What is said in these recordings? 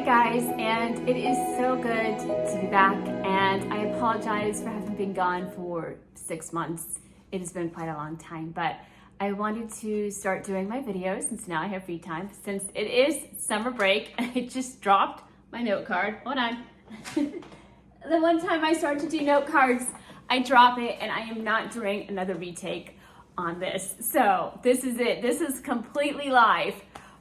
Hi guys, and it is so good to be back, and I apologize for having been gone for 6 months. It has been quite a long time, but I wanted to start doing my videos since now I have free time, since it is summer break. I just dropped my note card. Hold on. The one time I start to do note cards, I drop it, and I am not doing another retake on this. So this is it. This is completely live.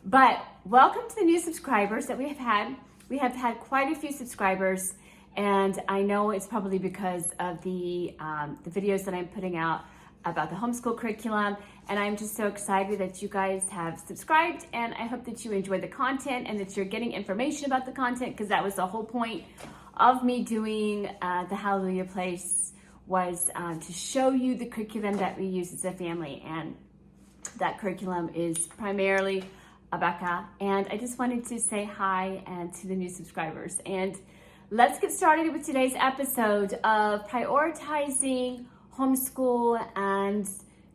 But welcome to the new subscribers that we have had. We have had quite a few subscribers, and I know it's probably because of the videos that I'm putting out about the homeschool curriculum, and I'm just so excited that you guys have subscribed, and I hope that you enjoy the content and that you're getting information about the content, because that was the whole point of me doing the Hallelujah Place, was to show you the curriculum that we use as a family, and that curriculum is primarily Rebecca, and I just wanted to say hi and to the new subscribers. And let's get started with today's episode of prioritizing homeschool and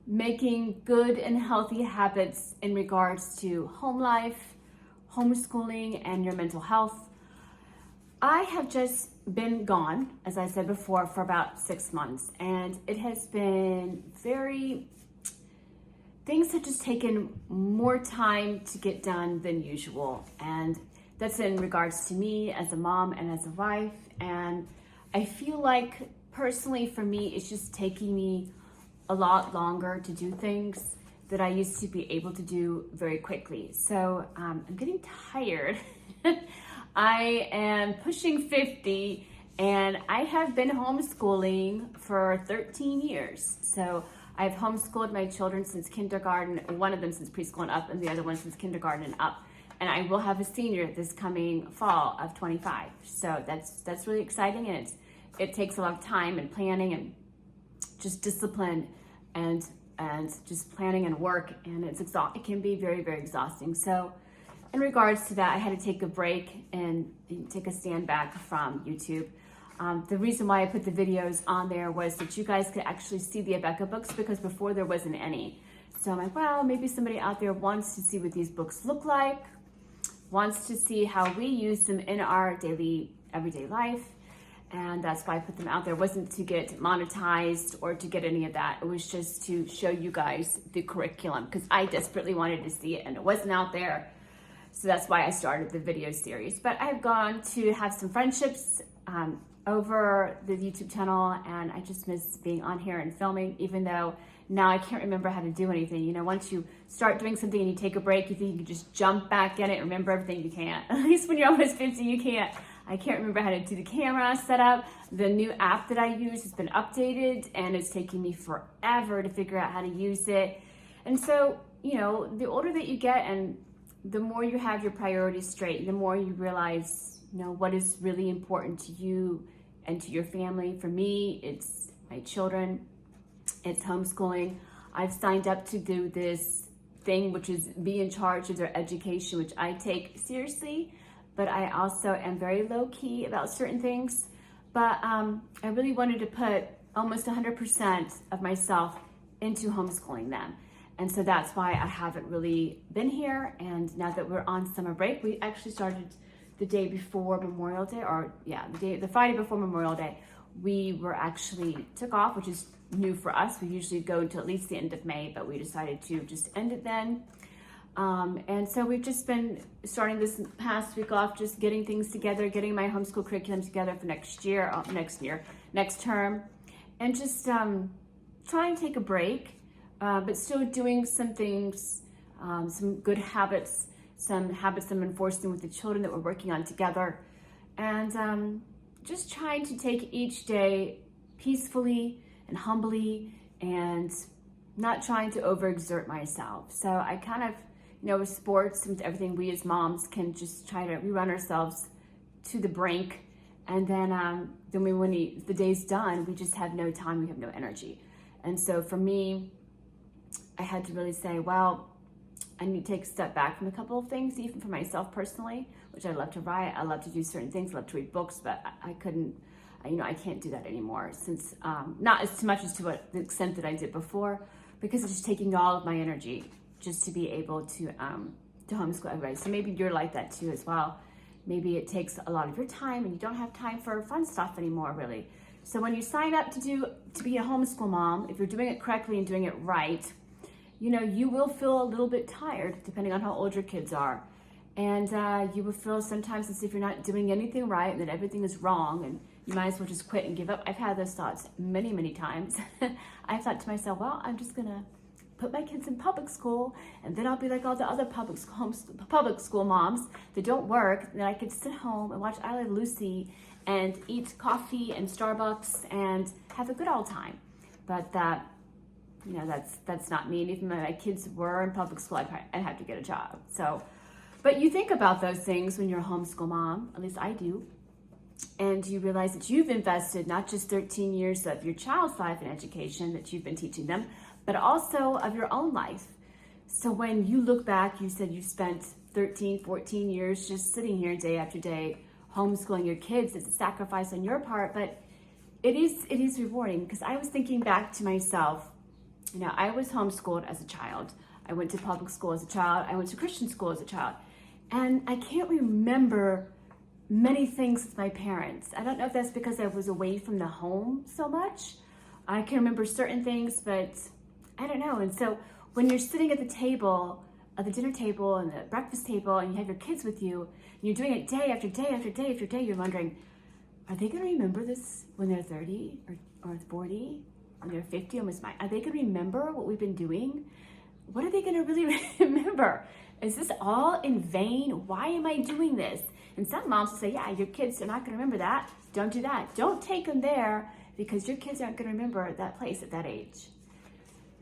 making good and healthy habits in regards to home life, homeschooling, and your mental health. I have just been gone, as I said before, for about 6 months, and it has been things have just taken more time to get done than usual. And that's in regards to me as a mom and as a wife. And I feel like personally for me, it's just taking me a lot longer to do things that I used to be able to do very quickly. So I'm getting tired. I am pushing 50, and I have been homeschooling for 13 years. So I've homeschooled my children since kindergarten, one of them since preschool and up, and the other one since kindergarten and up. And I will have a senior this coming fall of 25. So that's really exciting, and it takes a lot of time and planning and just discipline and just planning and work, and it can be very, very exhausting. So in regards to that, I had to take a break and take a stand back from YouTube. The reason why I put the videos on there was that you guys could actually see the Rebecca books, because before there wasn't any. So I'm like, well, maybe somebody out there wants to see what these books look like, wants to see how we use them in our everyday life. And that's why I put them out there. It wasn't to get monetized or to get any of that. It was just to show you guys the curriculum, because I desperately wanted to see it and it wasn't out there. So that's why I started the video series. But I've gone to have some friendships over the YouTube channel, and I just miss being on here and filming, even though now I can't remember how to do anything. You know, once you start doing something and you take a break, you think you can just jump back in it and remember everything. You can't. At least when you're almost 50, you can't. I can't remember how to do the camera setup. The new app that I use has been updated, and it's taking me forever to figure out how to use it. And so, you know, the older that you get and the more you have your priorities straight, the more you realize, you know, what is really important to you and to your family. For me, it's my children, it's homeschooling. I've signed up to do this thing, which is be in charge of their education, which I take seriously, but I also am very low key about certain things. But I really wanted to put almost 100% of myself into homeschooling them. And so that's why I haven't really been here. And now that we're on summer break, we actually started the day before Memorial Day, the Friday before Memorial Day. We were actually took off, which is new for us. We usually go until at least the end of May, but we decided to just end it then. And so we've just been starting this past week off, just getting things together, getting my homeschool curriculum together for next term, and just trying to take a break, but still doing some things, some good habits, some habits I'm enforcing with the children that we're working on together, and just trying to take each day peacefully and humbly, and not trying to overexert myself. So I kind of, you know, with sports and everything, we as moms can just we run ourselves to the brink, and then when the day's done, we just have no time, we have no energy. And so for me, I had to really say, well, I need to take a step back from a couple of things, even for myself personally, which I love to write. I love to do certain things. I love to read books, but I can't do that anymore, since not as much as to the extent that I did before, because it's just taking all of my energy just to be able to homeschool everybody. So maybe you're like that too as well. maybe it takes a lot of your time and you don't have time for fun stuff anymore, really. So when you sign up to be a homeschool mom, if you're doing it correctly and doing it right, you will feel a little bit tired depending on how old your kids are. And you will feel sometimes as if you're not doing anything right and that everything is wrong and you might as well just quit and give up. I've had those thoughts many, many times. I thought to myself, well, I'm just gonna put my kids in public school and then I'll be like all the other public school moms that don't work, and I could sit home and watch I Love Lucy and eat coffee and Starbucks and have a good old time. But that's not me. And even when my kids were in public school, I'd have to get a job. So, but you think about those things when you're a homeschool mom, at least I do, and you realize that you've invested not just 13 years of your child's life and education that you've been teaching them, but also of your own life. So when you look back, you said you spent 13, 14 years just sitting here day after day, homeschooling your kids. It's a sacrifice on your part, but it is rewarding, because I was thinking back to myself. I was homeschooled as a child. I went to public school as a child. I went to Christian school as a child. And I can't remember many things with my parents. I don't know if that's because I was away from the home so much. I can remember certain things, but I don't know. And so when you're sitting at the table, at the dinner table and the breakfast table, and you have your kids with you, and you're doing it day after day after day after day, you're wondering, are they going to remember this when they're 30 or 40? When they're 50, almost mine? Are they going to remember what we've been doing? What are they going to really remember? Is this all in vain? Why am I doing this? And some moms will say, yeah, your kids are not going to remember that. Don't do that. Don't take them there, because your kids aren't going to remember that place at that age.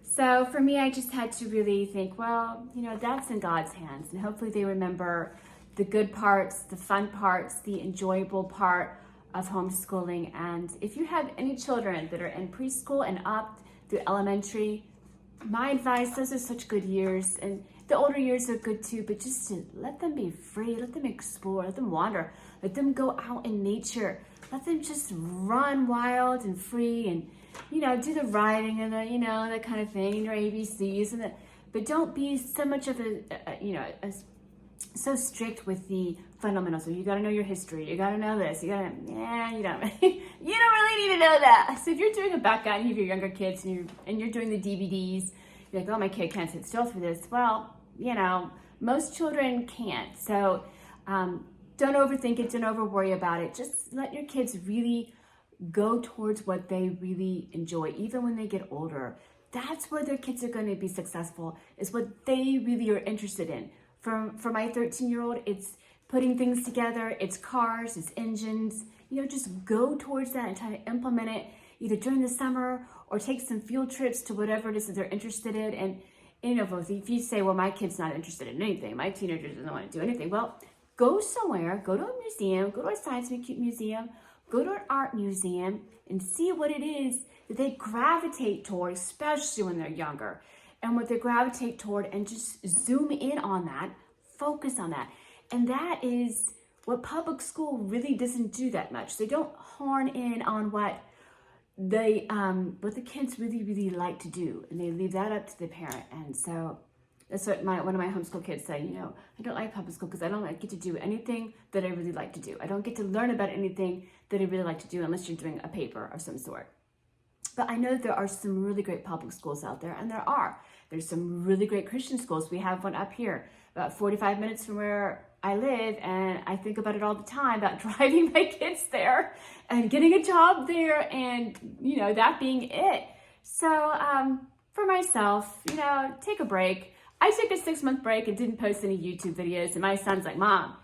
So for me, I just had to really think, well, that's in God's hands. And hopefully they remember the good parts, the fun parts, the enjoyable part of homeschooling. And if you have any children that are in preschool and up through elementary, my advice, those are such good years. And the older years are good too, but just to let them be free, let them explore, let them wander, let them go out in nature, let them just run wild and free and, do the riding and that kind of thing, and your ABCs but don't be so much of so strict with the fundamentals. So you got to know your history. You got to know this. You don't. you don't really need to know that. So if you're doing a background and you have your younger kids and you're doing the DVDs, you're like, oh, my kid can't sit still through this. Well, most children can't. So don't overthink it. Don't over worry about it. Just let your kids really go towards what they really enjoy, even when they get older. That's where their kids are going to be successful, is what they really are interested in. For my 13-year-old, it's putting things together, it's cars, it's engines. Just go towards that and try to implement it either during the summer or take some field trips to whatever it is that they're interested in. And if you say, well, my kid's not interested in anything, my teenager doesn't want to do anything, well, go somewhere, go to a museum, go to a science museum, go to an art museum, and see what it is that they gravitate toward, especially when they're younger, and what they gravitate toward, and just zoom in on that, focus on that. And that is what public school really doesn't do that much. They don't horn in on what the kids really, really like to do, and they leave that up to the parent. And so that's what one of my homeschool kids say, I don't like public school because I don't get to do anything that I really like to do. I don't get to learn about anything that I really like to do unless you're doing a paper of some sort. But I know there are some really great public schools out there, and there's some really great Christian schools. We have one up here about 45 minutes from where I live, and I think about it all the time, about driving my kids there and getting a job there, and that being it. So for myself, take a break. I took a 6-month break and didn't post any YouTube videos, and my son's like, Mom,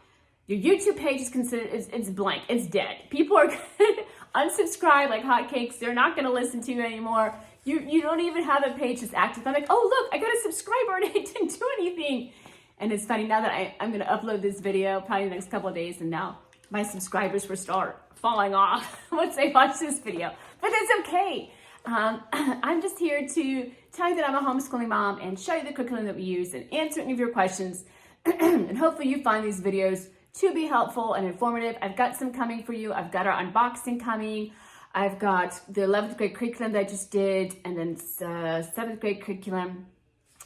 your YouTube page is it's blank, it's dead. People are gonna unsubscribe like hotcakes. They're not gonna listen to you anymore. You don't even have a page that's active. I'm like, oh look, I got a subscriber and I didn't do anything. And it's funny, now that I'm gonna upload this video probably the next couple of days, and now my subscribers will start falling off once they watch this video. But that's okay. I'm just here to tell you that I'm a homeschooling mom and show you the curriculum that we use and answer any of your questions. And hopefully you find these videos to be helpful and informative. I've got some coming for you. I've got our unboxing coming. I've got the 11th grade curriculum that I just did, and then 7th grade curriculum.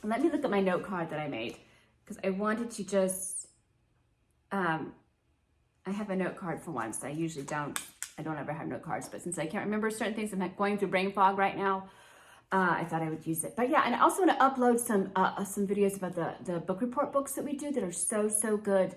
Let me look at my note card that I made, because I wanted to just I have a note card for once. I usually don't. I don't ever have note cards, but since I can't remember certain things, I'm going through brain fog right now. I thought I would use it. But yeah, and I also want to upload some videos about the book report books that we do that are so good.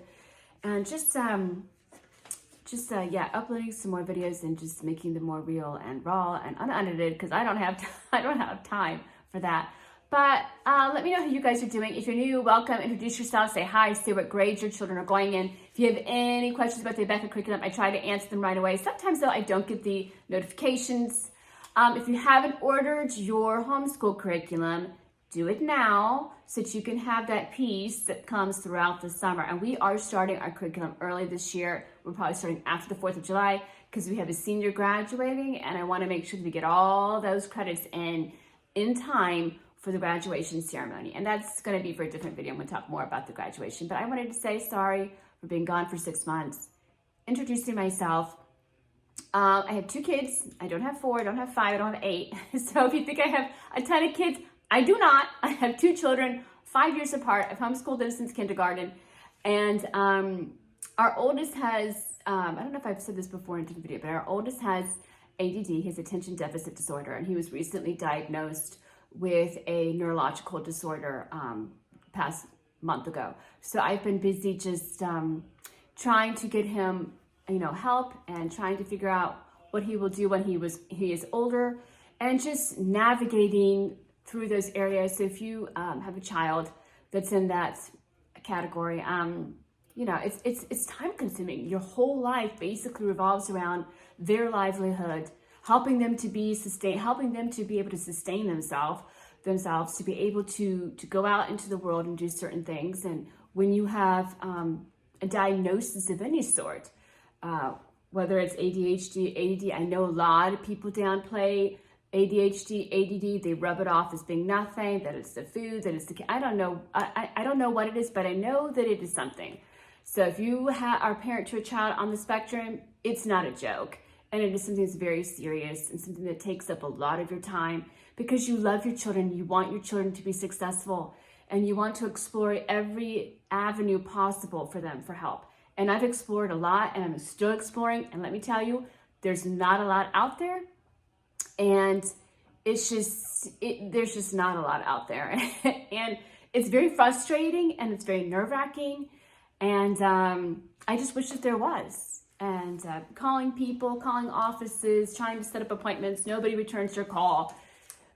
And just yeah, uploading some more videos and just making them more real and raw and unedited, because I don't have time for that. But let me know how you guys are doing. If you're new, welcome. Introduce yourself. Say hi. Say what grades your children are going in. If you have any questions about the Rebecca curriculum, I try to answer them right away. Sometimes, though, I don't get the notifications. If you haven't ordered your homeschool curriculum, do it now so that you can have that piece that comes throughout the summer. And we are starting our curriculum early this year. We're probably starting after the 4th of July because we have a senior graduating, and I want to make sure that we get all those credits in time for the graduation ceremony. And that's going to be for a different video. I'm going to talk more about the graduation. But I wanted to say sorry for being gone for 6 months. Introducing myself. I have 2 kids. I don't have 4, I don't have 5, I don't have 8. So if you think I have a ton of kids, I do not. I have 2 children, 5 years apart. I've homeschooled them since kindergarten. And our oldest has, I don't know if I've said this before in the video, but our oldest has ADD, his attention deficit disorder. And he was recently diagnosed with a neurological disorder past month ago. So I've been busy just trying to get him, help and trying to figure out what he will do when he is older, and just navigating through those areas. So if you have a child that's in that category, it's time consuming. Your whole life basically revolves around their livelihood, helping them to be able to sustain themselves, to be able to go out into the world and do certain things. And when you have a diagnosis of any sort, whether it's ADHD, ADD, I know a lot of people downplay ADHD, ADD. They rub it off as being nothing, that it's the food, that it's I don't know. I don't know what it is, but I know that it is something. So if you are a parent to a child on the spectrum, it's not a joke. And it is something that's very serious and something that takes up a lot of your time, because you love your children. You want your children to be successful, and you want to explore every avenue possible for them for help. And I've explored a lot, and I'm still exploring. And let me tell you, there's not a lot out there. And there's just not a lot out there. And it's very frustrating, and it's very nerve-wracking. And I just wish that there was. And calling people, calling offices, trying to set up appointments, nobody returns your call.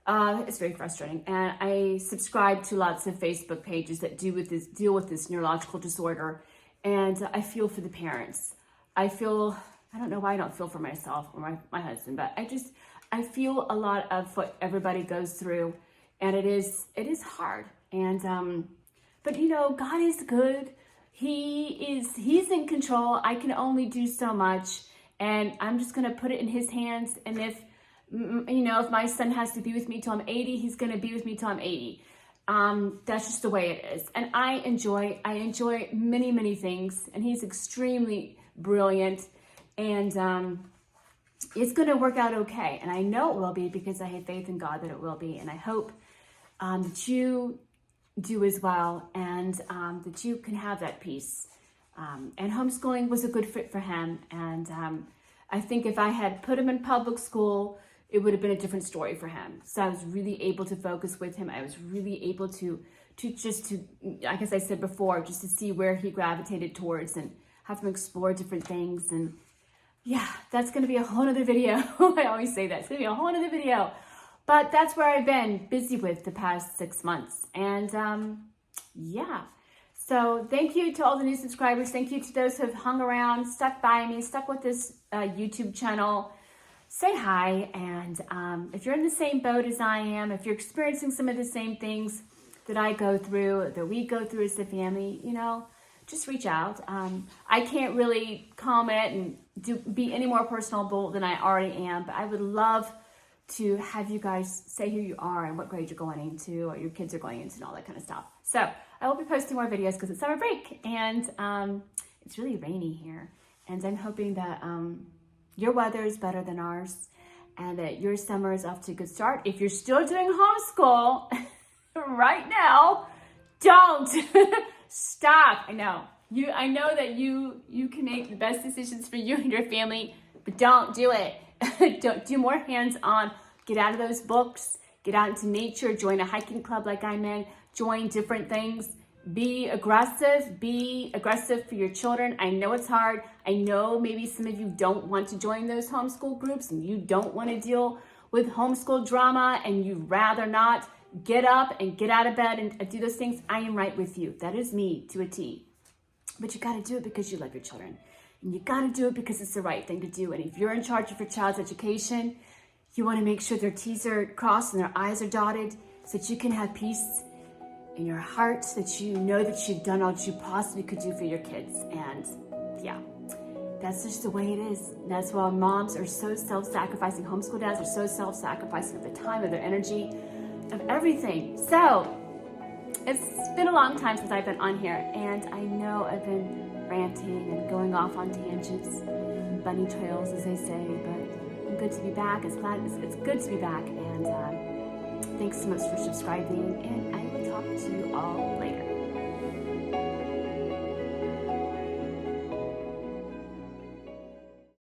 It's very frustrating. And I subscribe to lots of Facebook pages that deal with this neurological disorder. And I feel for the parents. I don't know why I don't feel for myself or my husband, but I feel a lot of what everybody goes through, and it is hard. And but God is good. He's in control. I can only do so much, and I'm just gonna put it in His hands. And if my son has to be with me till I'm 80, he's gonna be with me till I'm 80. That's just the way it is. And I enjoy many things, and he's extremely brilliant, and it's going to work out okay. And I know it will be, because I have faith in God that it will be. And I hope that you do as well, and that you can have that peace. And homeschooling was a good fit for him. And I think if I had put him in public school, it would have been a different story for him. So I was really able to focus with him. I was really able to like as I said before, just to see where he gravitated towards and have him explore different things. And yeah, that's going to be a whole nother video. I always say that. It's going to be a whole nother video. But that's where I've been busy with the past 6 months. And yeah. So thank you to all the new subscribers. Thank you to those who have hung around, stuck by me, stuck with this YouTube channel. Say hi. And if you're in the same boat as I am, if you're experiencing some of the same things that I go through, that we go through as a family, just reach out. I can't really comment and be any more personable than I already am, but I would love to have you guys say who you are and what grade you're going into, or your kids are going into, and all that kind of stuff. So I will be posting more videos because it's summer break, and it's really rainy here. And I'm hoping that your weather is better than ours, and that your summer is off to a good start. If you're still doing homeschool right now, don't stop. I know I know that you can make the best decisions for you and your family, but don't do it. Don't do more hands-on. Get out of those books, get out into nature, join a hiking club like I'm in, join different things. Be aggressive for your children. I know it's hard. I know maybe some of you don't want to join those homeschool groups and you don't want to deal with homeschool drama and you'd rather not get up and get out of bed and do those things. I am right with you. That is me to a T. But you got to do it because you love your children. And you got to do it because it's the right thing to do. And if you're in charge of your child's education, you want to make sure their T's are crossed and their I's are dotted so that you can have peace in your heart, that you know that you've done all that you possibly could do for your kids. And yeah, that's just the way it is. And that's why moms are so self-sacrificing. Homeschool dads are so self-sacrificing of the time, of their energy, of everything. So it's been a long time since I've been on here, and I know I've been ranting and going off on tangents, bunny trails, as they say, but I'm good to be back. It's good to be back, and thanks so much for subscribing, and I will talk to you all later.